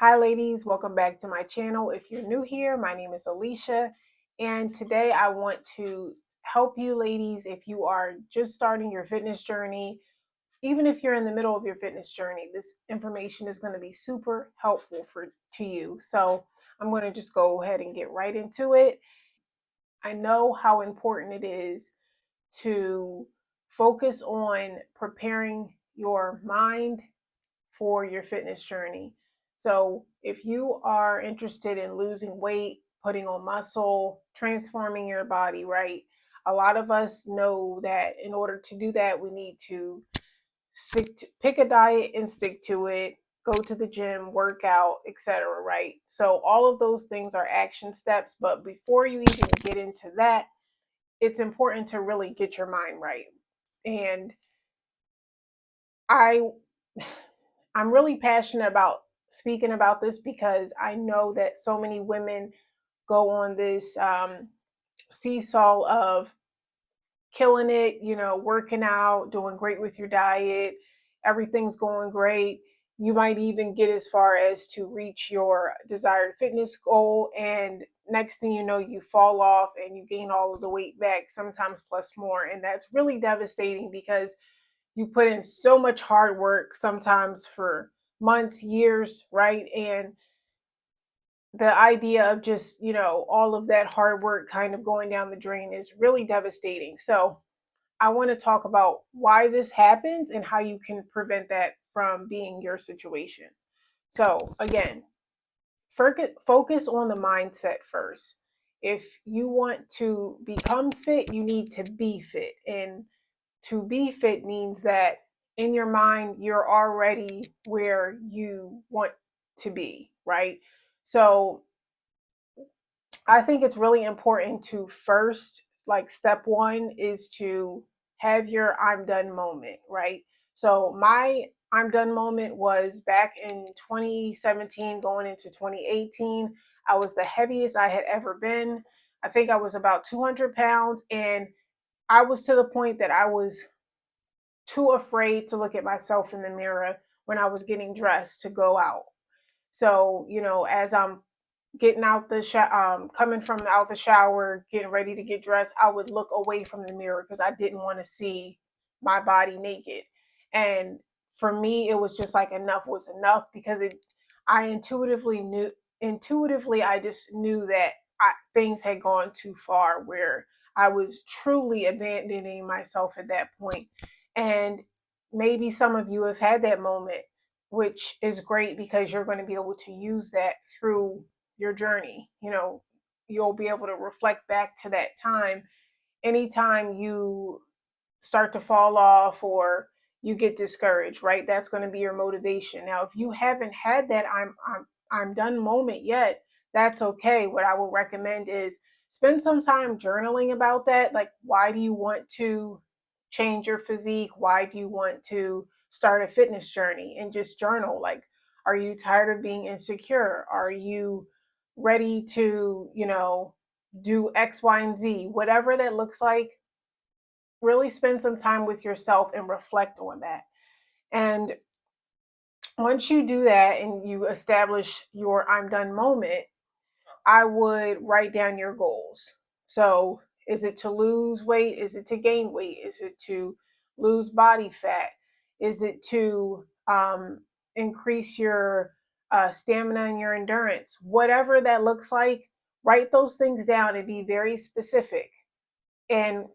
Hi ladies, welcome back to my channel. If you're new here, my name is Alicia, and today I want to help you ladies if you are just starting your fitness journey. Even if you're in the middle of your fitness journey, this information is going to be super helpful to you. So I'm going to just go ahead and get right into it. I know how important it is to focus on preparing your mind for your fitness journey. So, if you are interested in losing weight, putting on muscle, transforming your body, right? A lot of us know that in order to do that, we need to pick a diet and stick to it, go to the gym, work out, etc., right? So, all of those things are action steps, but before you even get into that, it's important to really get your mind right. And I I'm really passionate about speaking about this because I know that so many women go on this seesaw of killing it, working out, doing great with your diet, everything's going great. You might even get as far as to reach your desired fitness goal. And next thing you know, you fall off and you gain all of the weight back, sometimes plus more. And that's really devastating because you put in so much hard work, sometimes for months, years, right? And the idea of just, all of that hard work kind of going down the drain is really devastating. So, I want to talk about why this happens and how you can prevent that from being your situation. So, again, focus on the mindset first. If you want to become fit, you need to be fit. And to be fit means that in your mind, you're already where you want to be, right? So I think it's really important to first, like, step one is to have your I'm done moment, right? So my I'm done moment was back in 2017 going into 2018. I was the heaviest I had ever been. I think I was about 200 pounds, and I was to the point that I was too afraid to look at myself in the mirror when I was getting dressed to go out. So, as I'm getting out coming from out the shower, getting ready to get dressed, I would look away from the mirror because I didn't want to see my body naked. And for me, it was just like enough was enough because I intuitively, I just knew that things had gone too far where I was truly abandoning myself at that point. And maybe some of you have had that moment, which is great because you're going to be able to use that through your journey. You'll be able to reflect back to that time anytime you start to fall off or you get discouraged, right? That's going to be your motivation. Now, if you haven't had that I'm done moment yet, that's okay. What I will recommend is spend some time journaling about that. Like, why do you want to change your physique? Why do you want to start a fitness journey? And just journal. Like, are you tired of being insecure? Are you ready to, do X, Y, and Z? Whatever that looks like, really spend some time with yourself and reflect on that. And once you do that and you establish your I'm done moment, I would write down your goals. So, is it to lose weight? Is it to gain weight? Is it to lose body fat? Is it to increase your stamina and your endurance? Whatever that looks like, write those things down and be very specific. And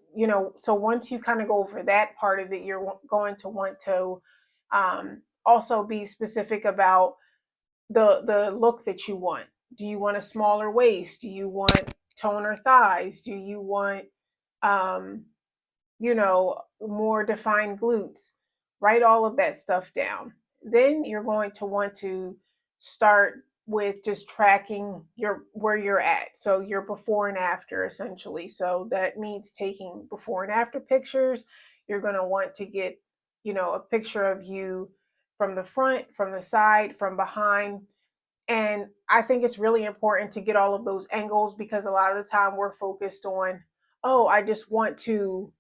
so once you kind of go over that part of it, you're going to want to also be specific about the look that you want. Do you want a smaller waist? Do you want toner thighs? Do you want um more defined glutes? Write all of that stuff down. Then you're going to want to start with just tracking your where you're at. So your before and after essentially. So that means taking before and after pictures. You're going to want to get, a picture of you from the front, from the side, from behind. And I think it's really important to get all of those angles because a lot of the time we're focused on, oh, I just want to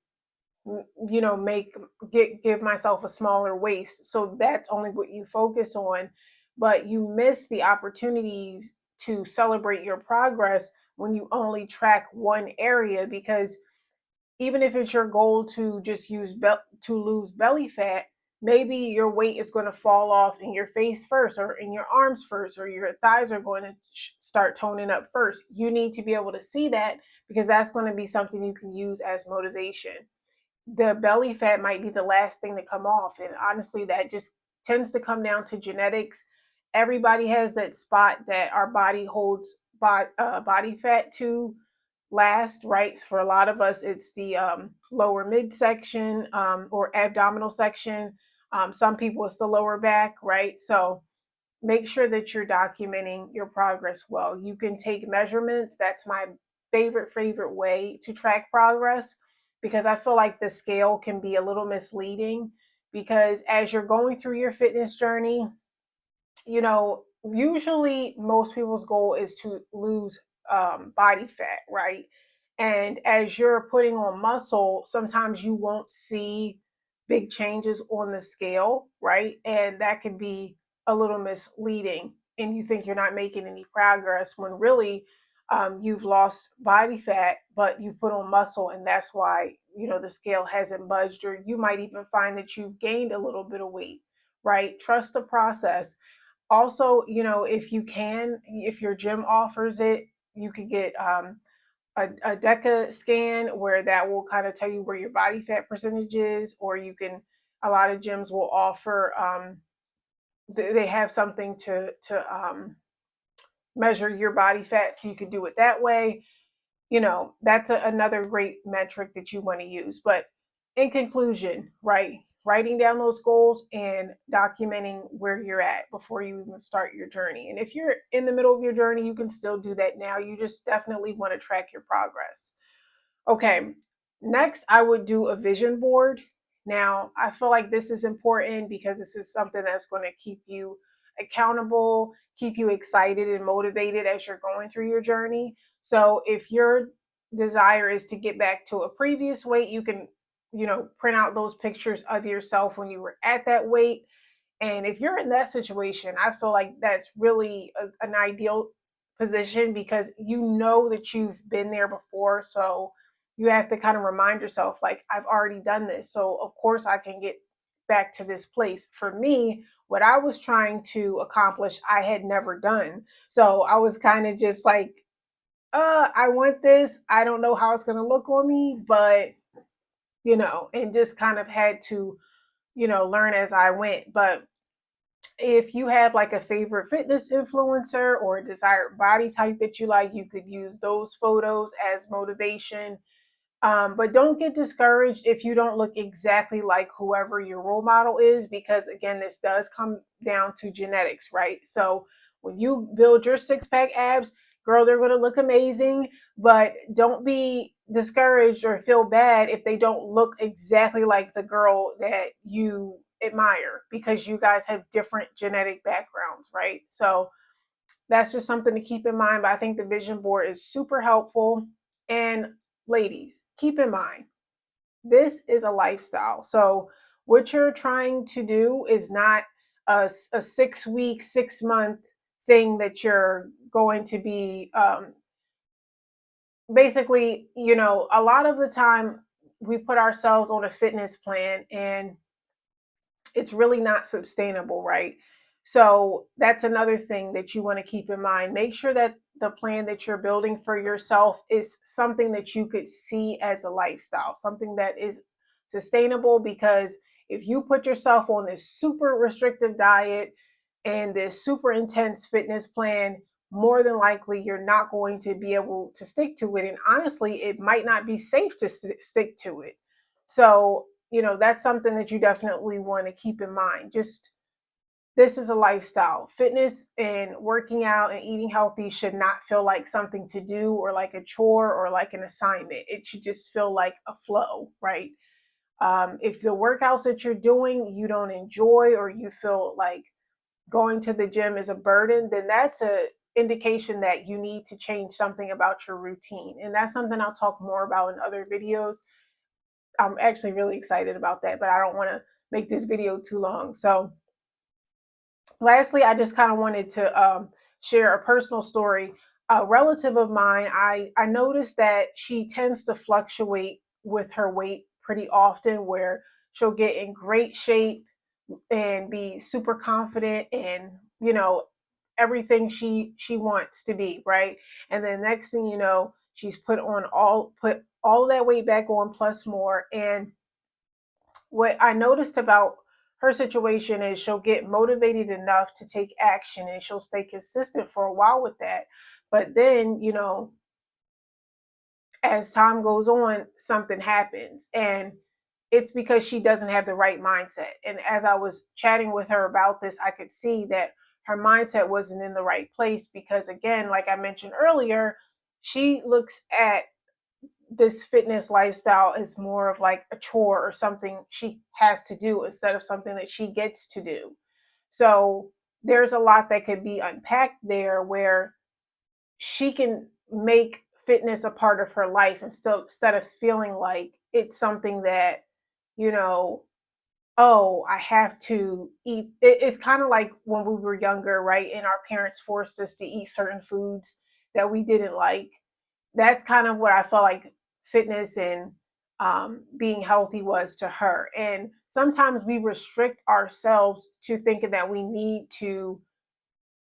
make give myself a smaller waist, so that's only what you focus on. but you miss the opportunities to celebrate your progress when you only track one area. Because even if it's your goal to just to lose belly fat, maybe your weight is going to fall off in your face first, or in your arms first, or your thighs are going to start toning up first. You need to be able to see that, because that's going to be something you can use as motivation. The belly fat might be the last thing to come off, and honestly, that just tends to come down to genetics. Everybody has that spot that our body holds body fat to last, right? For a lot of us, it's the lower midsection, or abdominal section. Some people, it's the lower back, right? So make sure that you're documenting your progress well. You can take measurements. That's my favorite way to track progress, because I feel like the scale can be a little misleading, because as you're going through your fitness journey, usually most people's goal is to lose body fat, right? And as you're putting on muscle, sometimes you won't see big changes on the scale, right? And that can be a little misleading. And you think you're not making any progress when really you've lost body fat, but you put on muscle, and that's why the scale hasn't budged, or you might even find that you've gained a little bit of weight, right? Trust the process. Also, if you can, if your gym offers it, you could get a DECA scan, where that will kind of tell you where your body fat percentage is. Or you can, a lot of gyms will offer, they have something to measure your body fat, so you can do it that way. That's another great metric that you want to use. But in conclusion, right, writing down those goals and documenting where you're at before you even start your journey. And if you're in the middle of your journey, you can still do that now. You just definitely want to track your progress. Okay, next I would do a vision board. Now, I feel like this is important, because this is something that's going to keep you accountable, keep you excited and motivated as you're going through your journey. So, if your desire is to get back to a previous weight, you can, print out those pictures of yourself when you were at that weight. And if you're in that situation, I feel like that's really an ideal position, because you know that you've been there before. So you have to kind of remind yourself, like, I've already done this. So, of course, I can get back to this place. For me, what I was trying to accomplish, I had never done. So I was kind of just like, I want this. I don't know how it's going to look on me, but, and just kind of had to, learn as I went. But if you have like a favorite fitness influencer or a desired body type that you like, you could use those photos as motivation. But don't get discouraged if you don't look exactly like whoever your role model is, because again, this does come down to genetics, right? So when you build your six pack abs, girl, they're going to look amazing, but don't be discouraged or feel bad if they don't look exactly like the girl that you admire, because you guys have different genetic backgrounds, right? So that's just something to keep in mind. But I think the vision board is super helpful. And ladies, keep in mind, this is a lifestyle. So what you're trying to do is not a 6 week, 6 month thing that you're going to be basically, a lot of the time we put ourselves on a fitness plan, and it's really not sustainable, right? So that's another thing that you want to keep in mind. Make sure that the plan that you're building for yourself is something that you could see as a lifestyle, something that is sustainable. Because if you put yourself on this super restrictive diet and this super intense fitness plan, more than likely you're not going to be able to stick to it. And honestly, it might not be safe to stick to it. So, that's something that you definitely want to keep in mind. Just, this is a lifestyle. Fitness and working out and eating healthy should not feel like something to do, or like a chore, or like an assignment. It should just feel like a flow, right? If the workouts that you're doing you don't enjoy, or you feel like going to the gym is a burden, then that's a indication that you need to change something about your routine. And that's something I'll talk more about in other videos. I'm actually really excited about that, but I don't want to make this video too long. So Lastly, I just kind of wanted to share a personal story. A relative of mine, I noticed that she tends to fluctuate with her weight pretty often, where she'll get in great shape and be super confident and, everything she wants to be, right? And then next thing you know, she's put all that weight back on plus more. And what I noticed about her situation is she'll get motivated enough to take action and she'll stay consistent for a while with that. But then, as time goes on, something happens. And it's because she doesn't have the right mindset. And as I was chatting with her about this, I could see that her mindset wasn't in the right place because, again, like I mentioned earlier, she looks at this fitness lifestyle is more of like a chore or something she has to do instead of something that she gets to do. So there's a lot that could be unpacked there where she can make fitness a part of her life and still instead of feeling like it's something that, you know, oh, I have to eat. It's kind of like when we were younger, right? And our parents forced us to eat certain foods that we didn't like. That's kind of what I felt like fitness and being healthy was to her. And sometimes we restrict ourselves to thinking that we need to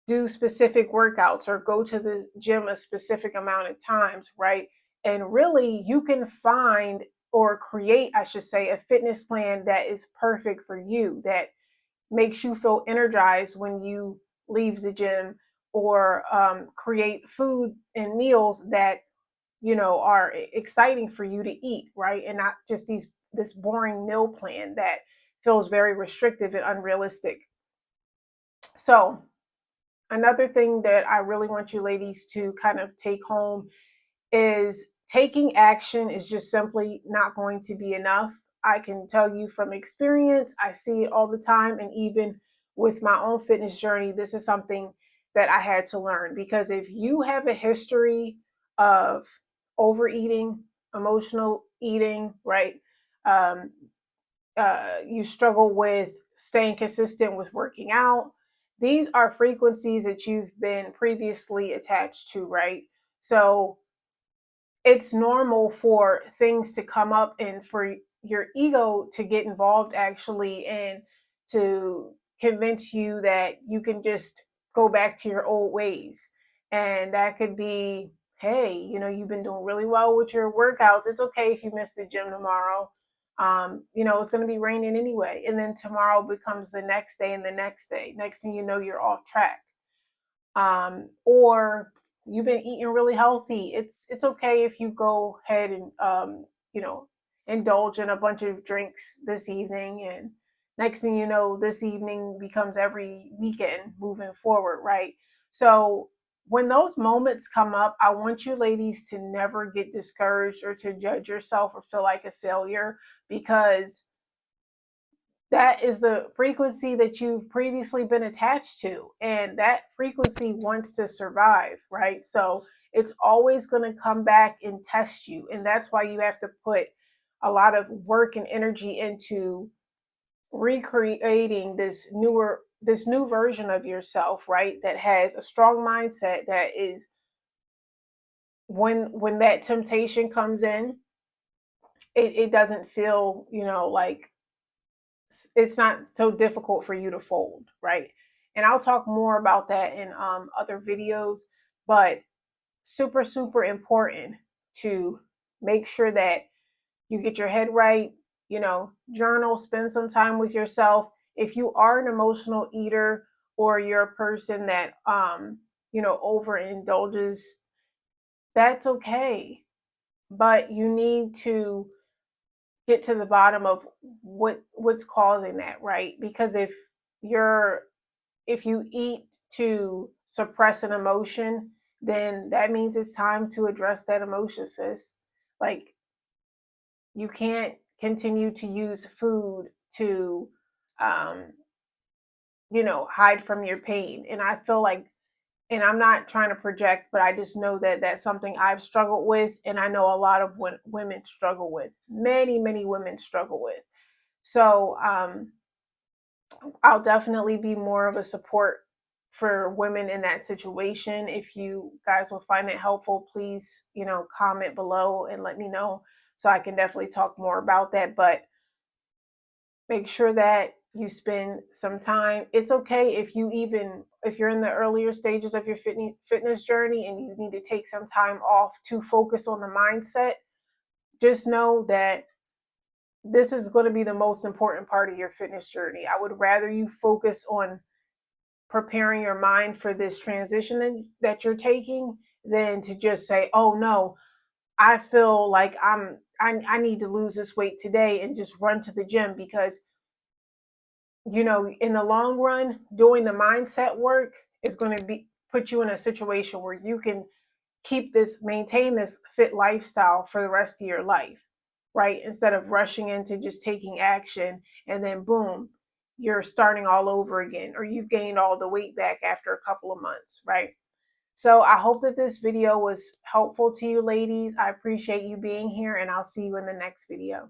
do specific workouts or go to the gym a specific amount of times, right? And really, you can find or create, I should say, a fitness plan that is perfect for you, that makes you feel energized when you leave the gym, or create food and meals that are exciting for you to eat, right? And not just this boring meal plan that feels very restrictive and unrealistic. So another thing that I really want you ladies to kind of take home is taking action is just simply not going to be enough. I can tell you from experience, I see it all the time. And even with my own fitness journey, this is something that I had to learn because if you have a history of overeating, emotional eating, right? Um, you struggle with staying consistent with working out. These are frequencies that you've been previously attached to, right? So it's normal for things to come up and for your ego to get involved actually and to convince you that you can just go back to your old ways. And that could be, hey, you've been doing really well with your workouts. It's okay if you miss the gym tomorrow. It's going to be raining anyway. And then tomorrow becomes the next day and the next day. Next thing you know, you're off track. Or you've been eating really healthy. It's okay if you go ahead and you know indulge in a bunch of drinks this evening, and next thing you know, this evening becomes every weekend moving forward, right? So when those moments come up, I want you ladies to never get discouraged or to judge yourself or feel like a failure, because that is the frequency that you've previously been attached to. And that frequency wants to survive, right? So it's always going to come back and test you. And that's why you have to put a lot of work and energy into recreating this new version of yourself, right? That has a strong mindset, that is, when that temptation comes in, it doesn't feel, like it's not so difficult for you to fold, right? And I'll talk more about that in other videos, but super, super important to make sure that you get your head right, journal, spend some time with yourself. If you are an emotional eater or you're a person that, overindulges, that's okay. But you need to get to the bottom of what's causing that, right? Because you're if you eat to suppress an emotion, then that means it's time to address that emotion, sis. Like, you can't continue to use food to um hide from your pain. And I feel like, and I'm not trying to project, but I just know that that's something I've struggled with, and I know a lot of women struggle with. Many women struggle with. So I'll definitely be more of a support for women in that situation. If you guys will find it helpful, please, comment below and let me know so I can definitely talk more about that. But make sure that you spend some time. It's okay if you're in the earlier stages of your fitness journey and you need to take some time off to focus on the mindset. Just know that this is going to be the most important part of your fitness journey. I would rather you focus on preparing your mind for this transition that you're taking than to just say, "Oh no, I feel like I need to lose this weight today," and just run to the gym. Because in the long run, doing the mindset work is going to be put you in a situation where you can maintain this fit lifestyle for the rest of your life, right? Instead of rushing into just taking action and then boom, you're starting all over again, or you've gained all the weight back after a couple of months, right? So I hope that this video was helpful to you, ladies. I appreciate you being here, and I'll see you in the next video.